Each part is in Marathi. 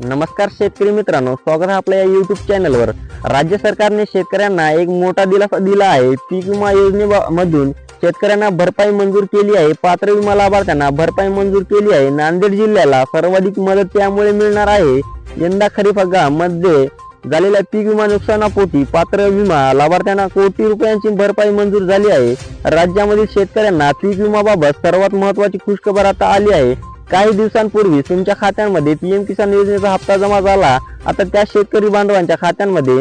नमस्कार शेतकरी मित्रांनो, स्वागत आहे आपल्या या YouTube चॅनलवर। राज्य सरकारने शेतकऱ्यांना एक मोठा दिलासा दिला आहे। पीक विमा योजनेमधून शेतकऱ्यांना भरपाई मंजूर केली आहे। पात्र विमा लाभार्थ्यांना भरपाई मंजूर केली आहे। नांदेड जिल्ह्याला सर्वाधिक मदत त्यामुळे मिळणार आहे। यंदा खरीप हंगामामध्ये झालेल्या पीक विमा नुकसानापोटी पात्र विमा लाभार्थ्यांना कोटी रुपयांची भरपाई मंजूर झाली आहे। राज्यामधील शेतकऱ्यांना पीक विमाबाबत सर्वात महत्त्वाची खुशखबर आता आली आहे। काही दिवसांपूर्वी तुमच्या खात्यांमध्ये पीएम किसान योजनेचा हप्ता जमा झाला। आता त्या शेतकरी बांधवांच्या खात्यांमध्ये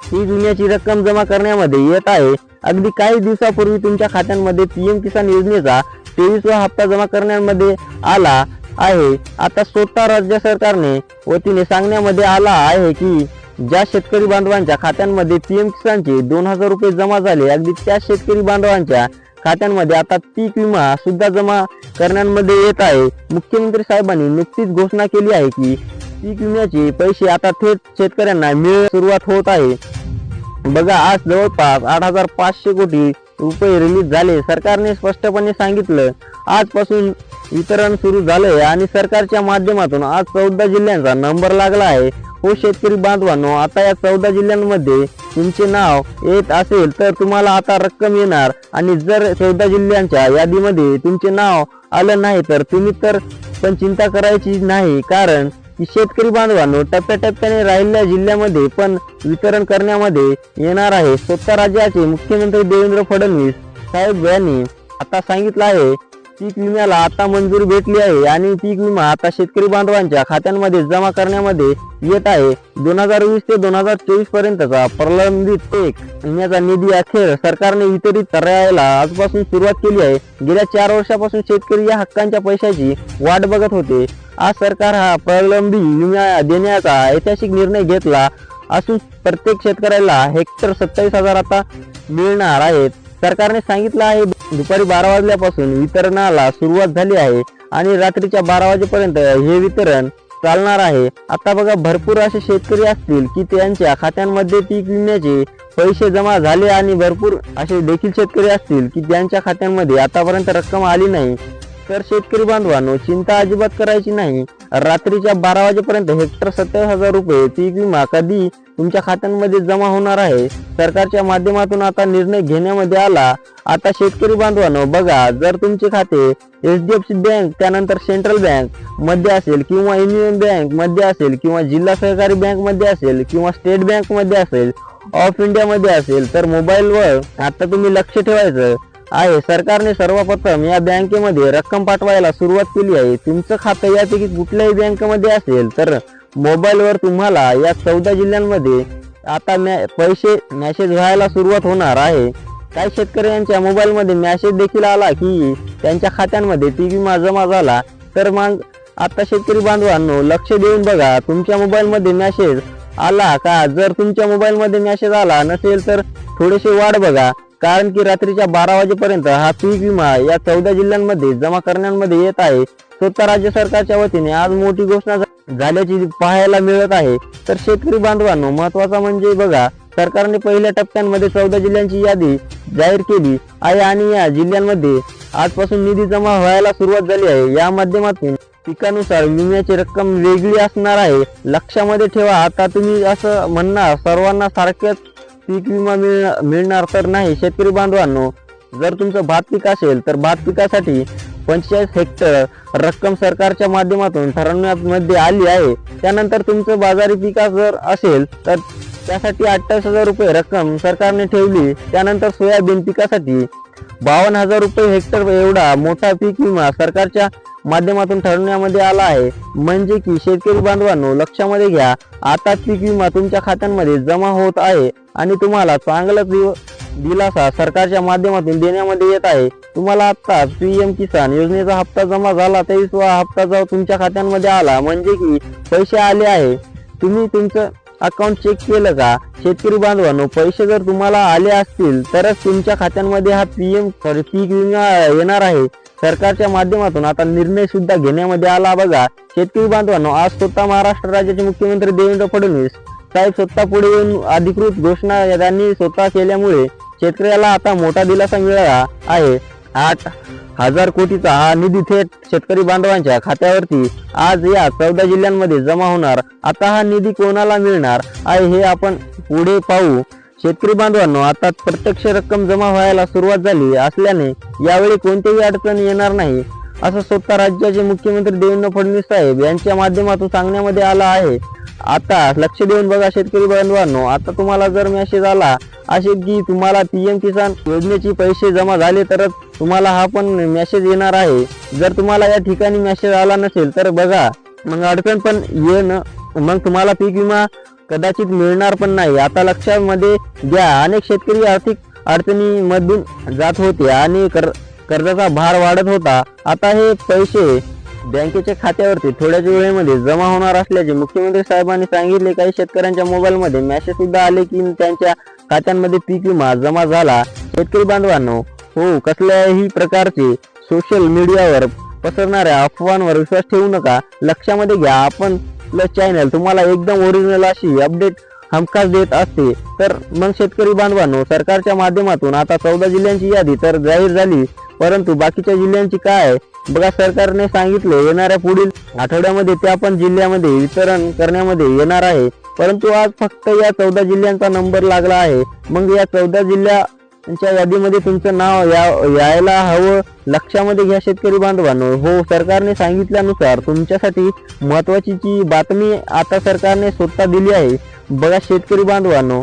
पीक विम्याची रक्कम जमा करण्यामध्ये येत आहे। अगदी काही दिवसापूर्वी तुमच्या खात्यांमध्ये पीएम किसान योजनेचा 23वा हप्ता जमा करण्यामध्ये आला आहे। आता स्वतः राज्य सरकारने वतीने सांगण्यामध्ये आला आहे की ज्या शेतकरी बांधवांच्या खात्यांमध्ये पीएम किसानचे 2000 रुपये जमा झाले, अगदी त्या शेतकरी बांधवांच्या खात्यांमध्ये आता पीक विमा सुद्धा जमा करण्यामध्ये येत आहे। मुख्यमंत्री साहेबांनी नुकतीच घोषणा केली आहे की पीक विम्याचे पैसे आता थेट शेतकऱ्यांना मिळण्यास सुरुवात होत आहे। बघा, आज जवळपास 8500 कोटी रुपये रिलीज झाले। सरकारने स्पष्टपणे सांगितलं आजपासून वितरण सुरू झालंय आणि सरकारच्या माध्यमातून आज 14 जिल्ह्यांचा नंबर लागला आहे। हो शेतकरी बांधवांनो, आता या 14 जिल्ह्यांमध्ये तुमचे नाव येत असेल तर तुम्हाला आता रक्कम येणार, आणि जर 14 जिल्ह्यांच्या यादीमध्ये तुमचे नाव आलं नाही तर तुम्ही पण चिंता करायची नाही, कारण की शेतकरी बांधवांनो टप्प्याटप्प्याने राहिलेल्या जिल्ह्यामध्ये पण वितरण करण्यामध्ये येणार आहे। स्वतः राज्याचे मुख्यमंत्री देवेंद्र फडणवीस साहेब यांनी आता सांगितलं आहे पीक विम्याला आता मंजुरी भेटली आहे आणि पीक विमा आता शेतकरी बांधवांच्या खात्यांमध्ये जमा करण्यामध्ये येत आहे। 2020 ते 2024 पर्यंतचा प्रलंबित पीक विम्याचा निधी अखेर सरकारने वितरित करायला आजपासून सुरुवात केली आहे। गेल्या 4 वर्षापासून शेतकरी या हक्कांच्या पैशाची वाट बघत होते। आज सरकार हा प्रलंबित विमा देण्याचा ऐतिहासिक निर्णय घेतला असून प्रत्येक शेतकऱ्याला हेक्टर 27,000 आता मिळणार आहेत। सरकारने सांगितलं आहे दुपारी 12 वाजल्यापासून वितरणाला सुरुवात झाली आहे आणि रात्रीच्या 12 वाजेपर्यंत हे वितरण चालणार आहे। आता बघा, भरपूर असे शेतकरी असतील की त्यांच्या खात्यांमध्ये पीक विम्याचे पैसे जमा झाले आणि भरपूर असे देखील शेतकरी असतील की त्यांच्या खात्यांमध्ये आतापर्यंत रक्कम आली नाही। तर शेतकरी बांधवांनो, चिंता अजिबात करायची नाही। रात्रीच्या 12 वाजेपर्यंत हेक्टर 27,000 रुपये पीक विमा कधी तुमच्या खात्यांमध्ये जमा होणार आहे। सरकारच्या माध्यमातून आता निर्णय घेण्यामध्ये आला। आता शेतकरी बांधवांनो बघा, जर तुमचे खाते HDFC बँक, त्यानंतर सेंट्रल बँक मध्ये असेल किंवा युनियन बँक मध्ये असेल किंवा जिल्हा सहकारी बँक मध्ये असेल किंवा स्टेट बँक मध्ये असेल, ऑफ इंडिया मध्ये असेल, तर मोबाईलवर आता तुम्ही लक्ष ठेवायचं आहे। सरकारने सर्वप्रथम या बँकेमध्ये रक्कम पाठवायला सुरुवात केली आहे। तुमचं खातं यापैकी कुठल्याही बँकेमध्ये असेल तर मोबाईलवर तुम्हाला या 14 जिल्ह्यांमध्ये आता पैसे मेसेज व्हायला सुरुवात होणार आहे। काही शेतकऱ्यांच्या मोबाईलमध्ये मेसेज देखील आला की त्यांच्या खात्यांमध्ये पीक विमा जमा झाला। तर मग आता शेतकरी बांधवांनो लक्ष देऊन बघा, तुमच्या मोबाईलमध्ये मेसेज आला का? जर तुमच्या मोबाईलमध्ये मेसेज आला नसेल तर थोडेसे वाट बघा, कारण की रात्रीच्या 12 वाजेपर्यंत हा पीक विमा या 14 जिल्ह्यांमध्ये जमा करण्यामध्ये येत आहे। स्वतः राज्य सरकारच्या वतीने आज मोठी घोषणा झाल्याची पाहायला मिळत आहे। तर शेतकरी बांधवांनो, महत्त्वाचा म्हणजे बघा, सरकारने पहिल्या टप्प्यांमध्ये 14 जिल्ह्यांची यादी जाहीर केली आहे आणि या जिल्ह्यांमध्ये आजपासून निधी जमा व्हायला सुरुवात झाली आहे। या माध्यमातून पिकानुसार विम्याची रक्कम वेगळी असणार आहे। लक्षामध्ये ठेवा, आता तुम्ही असं म्हणणार सर्वांना सारखेच पीक विमा मिळणार तर नाही। शेतकरी बांधवांनो, जर तुमचं भात पीक असेल तर भात पिकासाठी 45 हेक्टर रक्कम सरकारच्या माध्यमातून ठरवण्यामध्ये आली आहे। त्यानंतर तुमचं बाजारी पीक जर असेल तर त्यासाठी 28,000 रुपये रक्कम सरकारने ठेवली। त्यानंतर सोयाबीन पिकासाठी 52,000 रुपये हेक्टर एवढा मोठा पीक विमा सरकारच्या माध्यमातून ठरवण्यामध्ये आला आहे। म्हणजे की शेतकरी बांधवांनो लक्षामध्ये घ्या, आता पीक विमा तुमच्या खात्यांमध्ये जमा होत आहे आणि तुम्हाला चांगला दिलासा सरकारच्या माध्यमातून देण्यामध्ये येत आहे। तुम्हाला आता पीएम किसान योजनेचा हप्ता जमा झाला, 23वा हप्ता जो तुमच्या खात्यांमध्ये आला, म्हणजे की पैसे आले आहे। तुम्ही तुमचं अकाउंट चेक केलं का? शेतकरी बांधवांनो, पैसे जर तुम्हाला आले असतील तरच तुमच्या खात्यांमध्ये हा पीक विमा येणार आहे। सरकारच्या माध्यमातून आता निर्णय सुद्धा घेण्यामध्ये आला। बघा शेतकरी बांधवांनो, आज स्वतः महाराष्ट्र राज्याचे मुख्यमंत्री देवेंद्र फडणवीस साहेब स्वतः पुढे येऊन अधिकृत घोषणा त्यांनी स्वतः केल्यामुळे शेतकऱ्याला आता मोठा दिलासा मिळाला आहे। हजार कोटीचा हा निधी थेट शेतकरी बांधवांच्या खात्यावरती आज या 14 जिल्ह्यांमध्ये जमा होणार। आता हा निधी कोणाला मिळणार आहे हे आपण पुढे पाहू। शेतकरी बांधवांनो, आता प्रत्यक्ष रक्कम जमा व्हायला सुरुवात झाली असल्याने यावेळी कोणतीही अडचण येणार नाही असं स्वतः राज्याचे मुख्यमंत्री देवेंद्र फडणवीस साहेब यांच्या माध्यमातून सांगण्यामध्ये आलं आहे। आता लक्ष देऊन बघा शेतकरी बांधवांनो, आता तुम्हाला जर मेसेज आला असेल की तुम्हाला पीएम किसान योजनेचे पैसे जमा झाले तरच तुम्हाला हा पण मेसेज येणार आहे। जर तुम्हाला या ठिकाणी मेसेज आला नसेल तर बघा मग अडचण पण मग तुम्हाला पीक विमा कदाचित मिळणार पण नाही। आता लक्षामध्ये घ्या, अनेक शेतकरी आर्थिक अडचणीमधून जात होते आणि कर्जाचा भार वाढत होता। आता हे पैसे बँकेच्या खात्यावरती थोड्याच वेळेमध्ये जमा होणार असल्याचे मुख्यमंत्री साहेबांनी सांगितले। काही शेतकऱ्यांच्या मोबाईलमध्ये मेसेज सुद्धा आले की त्यांच्या खात्यांमध्ये पीक विमा जमा झाला। शेतकरी बांधवांनो, हो, कसल्याही प्रकारचे सोशल मीडियावर पसरणाऱ्या अफवांवर विश्वास ठेवू नका। लक्षामध्ये घ्या, आपण चॅनल तुम्हाला एकदम ओरिजिनल अशी अपडेट हमखास देत असते। तर मग शेतकरी बांधवांनो, सरकारच्या माध्यमातून आता 14 जिल्ह्यांची यादी तर जाहीर झाली, परंतु बाकीच्या जिल्ह्यांची काय बघा, सरकारने सांगितले येणाऱ्या पुढील आठवड्यामध्ये त्या पण जिल्ह्यामध्ये वितरण करण्यामध्ये येणार आहे। परंतु आज फक्त या 14 जिल्ह्यांचा नंबर लागला आहे। मग या 14 जिल्ह्यांच्या यादीमध्ये तुमचं नाव यायला हवं। लक्षामध्ये घ्या शेतकरी बांधवांनो, हो, सरकारने सांगितल्यानुसार तुमच्यासाठी महत्त्वाची बातमी आता सरकारने स्वतः दिली आहे। बघा शेतकरी बांधवांनो,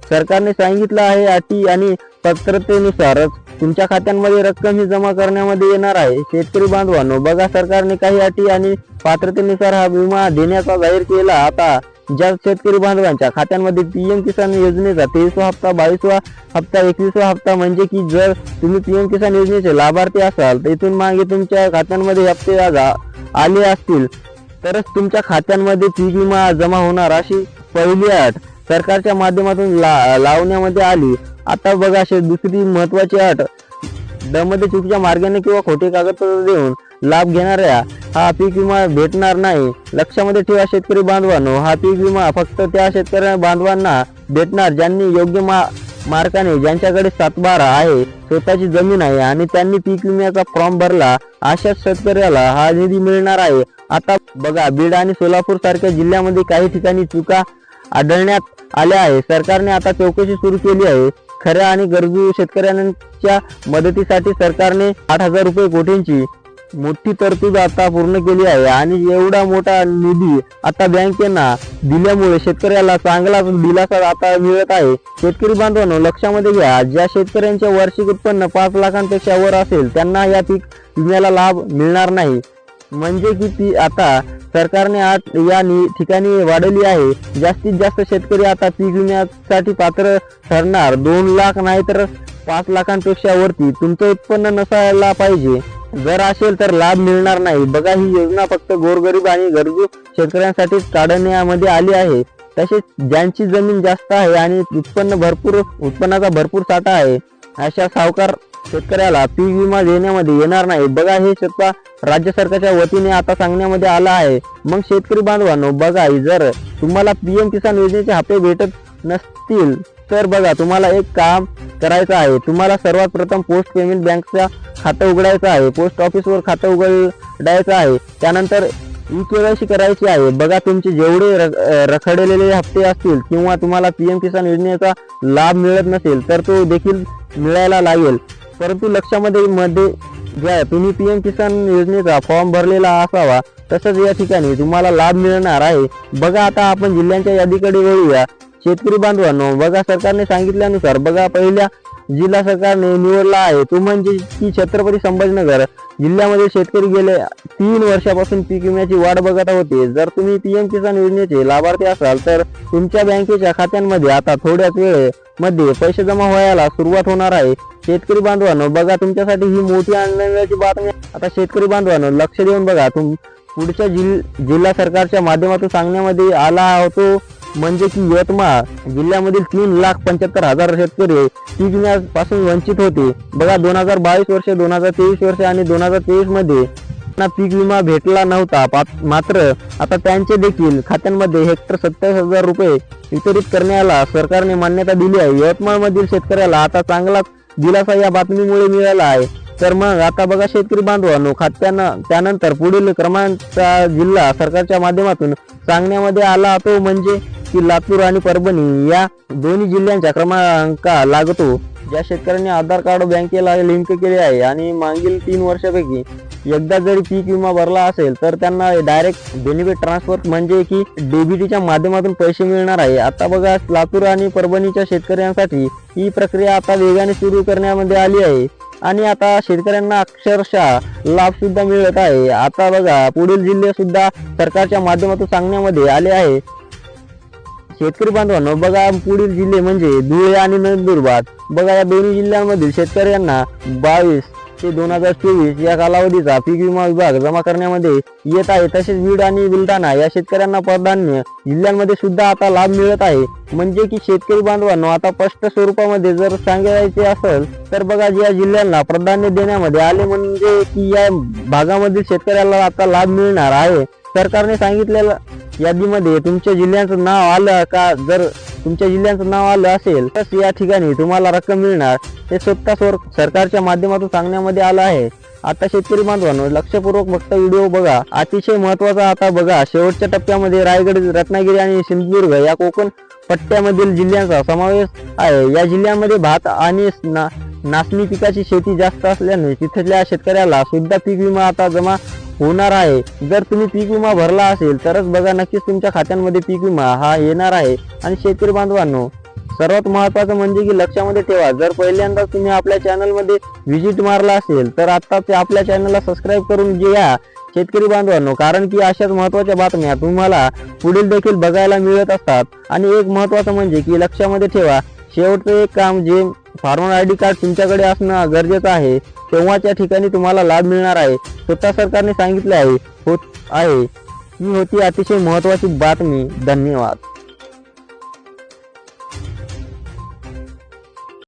सरकारने सांगितलं आहे अटी आणि पात्रतेनुसारच तुमच्या खात्यांमध्ये रक्कम ही जमा करण्यामध्ये येणार आहे। शेतकरी बांधवांनो, बघा सरकारने काही अटी आणि पात्रतेनुसार हा विमा देण्याचा जाहीर केला। आता ज्या शेतकरी बांधवांच्या खात्यांमध्ये पीएम किसान योजनेचा 23वा हप्ता, 22वा हप्ता, 21वा हप्ता म्हणजे की जर तुम्ही पीएम किसान योजनेचे लाभार्थी असाल तर इथून मागे तुमच्या खात्यांमध्ये हप्ते आले असतील तरच तुमच्या खात्यांमध्ये पीक विमा जमा होणार अशी पहिली अट सरकारच्या माध्यमातून लावण्यामध्ये आली। आता बघा दुसरी महत्वाची अट, मध्ये चुकीच्या मार्गाने किंवा खोटे कागदपत्र देऊन लाभ घेणाऱ्या हा पीक विमा भेटणार नाही। लक्षामध्ये ठेवा शेतकरी बांधवांनो, हा पीक विमा फक्त त्या शेतकरी बांधवांना भेटणार ज्यांनी योग्य मार्गाने, ज्यांच्याकडे 7/12 आहे, स्वतःची जमीन आहे आणि त्यांनी पीक विम्याचा फॉर्म भरला, अशाच शेतकऱ्याला हा निधी मिळणार आहे। आता बघा, बीड आणि सोलापूर सारख्या जिल्ह्यामध्ये काही ठिकाणी चुका आढळण्यात आल्या आहे। सरकारने आता चौकशी सुरू केली आहे। खऱ्या आणि गरजू शेतकऱ्यांच्या मदतीसाठी सरकारने 8,000 कोटींची मोठी तरतूद आता पूर्ण केली आहे आणि एवढा मोठा निधी आता बँकेना दिल्यामुळे शेतकऱ्याला चांगला दिलासा आता मिळत आहे। शेतकरी बांधवांनो, लक्षामध्ये घ्या, ज्या शेतकऱ्यांचे वार्षिक उत्पन्न 5 लाखांपेक्षा वर असेल त्यांना या पीक विम्याला लाभ मिळणार नाही। म्हणजे की ती आता सरकारने या ठिकाणी वाढवली आहे। जास्तीत जास्त शेतकरी आता पीक विम्यासाठी पात्र ठरणार 2 लाख नाही तर 5 लाखांपेक्षा वरती तुमचं उत्पन्न नसायला पाहिजे। जर असेल तर लाभ मिळणार नाही। बघा, ही योजना फक्त गोरगरीब आणि गरजू शेतकऱ्यांसाठीच काढण्यामध्ये आली आहे। तसेच ज्यांची जमीन जास्त आहे आणि उत्पन्नाचा भरपूर साठा आहे अशा सावकार शेतकऱ्याला पीक विमा देण्यामध्ये येणार नाही। बघा, हे स्वतः राज्य सरकारच्या वतीने आता सांगण्यामध्ये आलं आहे। मग शेतकरी बांधवांनो, बघा, जर तुम्हाला पीएम किसान योजनेचे हप्ते भेटत नसतील तर बघा तुम्हाला एक काम करायचं आहे। तुम्हाला सर्वात प्रथम पोस्ट पेमेंट बँकचा खातं उघडायचं आहे, पोस्ट ऑफिसवर खातं उघडायचं आहे, त्यानंतर ई-केवायसी करायची आहे। बघा, तुमचे जेवढे रखडलेले हप्ते असतील किंवा तुम्हाला पीएम किसान योजनेचा लाभ मिळत नसेल तर तो देखील मिळायला लागेल। परंतु लक्षामध्ये घ्या, तुम्ही पीएम किसान योजनेचा फॉर्म भरलेला असावा, तसंच या ठिकाणी तुम्हाला लाभ मिळणार आहे। बघा, आता आपण जिल्ह्यांच्या यादीकडे वळूया। शेतकरी बांधवांनो, बघा, सरकारने सांगितल्यानुसार बघा पहिल्या जिल्हा सरकारने निवडला आहे तो म्हणजे की छत्रपती संभाजीनगर जिल्ह्यामध्ये शेतकरी गेले 3 वर्षापासून पीक विम्याची वाट बघत होते। जर तुम्ही पीएम किसान योजनेचे लाभार्थी असाल तर तुमच्या बँकेच्या खात्यांमध्ये आता थोड्याच वेळेमध्ये पैसे जमा व्हायला सुरुवात होणार आहे। शेतकरी बांधवांनो, बघा, तुमच्यासाठी ही मोठी आनंदाची बातमी। आता शेतकरी बांधवांनो, लक्ष देऊन बघा, पुढच्या जिल्हा सरकारच्या माध्यमातून सांगण्यामध्ये आला होतो म्हणजे की यवतमाळ जिल्ह्यामधील 3,75,000 शेतकरी पीक विम्यापासून वंचित होते। बघा, 2022 वर्ष, 2023 वर्ष आणि 2023 मध्ये त्यांना पीक विमा भेटला नव्हता। मात्र आता त्यांचे देखील खात्यांमध्ये हेक्टर 27,000 वितरित करण्याला सरकारने मान्यता दिली आहे। यवतमाळ मधील शेतकऱ्याला आता चांगला दिलासा या बातमीमुळे मिळाला आहे। तर मग आता बघा शेतकरी बांधवांनो, त्यानंतर पुढील क्रमांकचा जिल्हा सरकारच्या माध्यमातून सांगण्यामध्ये आला तो म्हणजे की लातूर आणि परभणी या दोन्ही जिल्ह्यांच्या क्रमांक लागतो. ज्या शेतकऱ्यांनी आधार कार्ड बँकेला लिंक केले आहे आणि मागील 3 वर्षापैकी एकदा जरी पीक विमा भरला असेल तर त्यांना डायरेक्ट बेनिफिट ट्रान्सफर म्हणजे की डीबीटीच्या माध्यमातून पैसे मिळणार आहे. आता बघा लातूर आणि परभणीच्या शेतकऱ्यांसाठी ही प्रक्रिया आता वेगाने सुरू करण्यामध्ये आली आहे आणि आता शेतकऱ्यांना अक्षरशः लाभ सुद्धा मिळत आहे. आता बघा पुढील जिल्हे सुद्धा सरकारच्या माध्यमातून सांगण्यामध्ये आले आहे. शेतकरी बांधवांनो, बघा पुढील जिल्हे म्हणजे धुळे आणि नंदुरबार. बघा या दोन्ही जिल्ह्यांमधील शेतकऱ्यांना 22 ते 2024 या कालावधीचा पीक विमा विभाग जमा करण्यामध्ये येत आहे. तसेच बीड आणि बुलढाणा या शेतकऱ्यांना प्राधान्य जिल्ह्यांमध्ये सुद्धा आता लाभ मिळत आहे. म्हणजे की शेतकरी बांधवांनो, आता स्पष्ट स्वरूपामध्ये जर सांगायचे असेल तर बघा या जिल्ह्यांना प्राधान्य देण्यामध्ये आले म्हणजे की या भागामधील शेतकऱ्याला आता लाभ मिळणार आहे. सरकारने सांगितलेल्या यादीमध्ये तुमच्या जिल्ह्याचं नाव आलं का, जर तुमच्या जिल्ह्याचं नाव आलं असेल तर या ठिकाणी तुम्हाला रक्कम मिळणार, हे स्वतः सरकारच्या माध्यमातून सांगण्यामध्ये आलं आहे. आता शेतकरी बांधवांनो, लक्षपूर्वक फक्त व्हिडिओ बघा. अतिशय महत्त्वाचा आता बघा, शेवटच्या टप्प्यामध्ये रायगड, रत्नागिरी आणि सिंधुदुर्ग या कोकण पट्ट्यामधील जिल्ह्यांचा समावेश आहे. या जिल्ह्यांमध्ये भात आणि नाचणी पिकाची शेती जास्त असल्याने तिथल्या शेतकऱ्याला सुद्धा पीक विमा आता जमा होणार आहे. जर तुम्ही पीक विमा भरला असेल तरच बघा नक्कीच तुमच्या खात्यांमध्ये पीक विमा हा येणार आहे. आणि शेतकरी बांधवांनो, सर्वात महत्त्वाचं म्हणजे की लक्षामध्ये ठेवा, जर पहिल्यांदा तुम्ही आपल्या चॅनलमध्ये व्हिजिट मारला असेल तर आत्ताच आपल्या चॅनलला सबस्क्राईब करून घ्या शेतकरी बांधवांनो, कारण की अशाच महत्त्वाच्या बातम्या तुम्हाला पुढील देखील बघायला मिळत असतात. आणि एक महत्त्वाचं म्हणजे की लक्षामध्ये ठेवा, शेवटचं एक काम जे फार्मर आयडी कार्ड तुमच्याकडे असणं गरजेचं आहे, तेव्हाच्या ठिकाणी तुम्हाला लाभ मिळणार आहे. स्वतः सरकारने सांगितले आहे. ही होती अतिशय महत्त्वाची बातमी. धन्यवाद.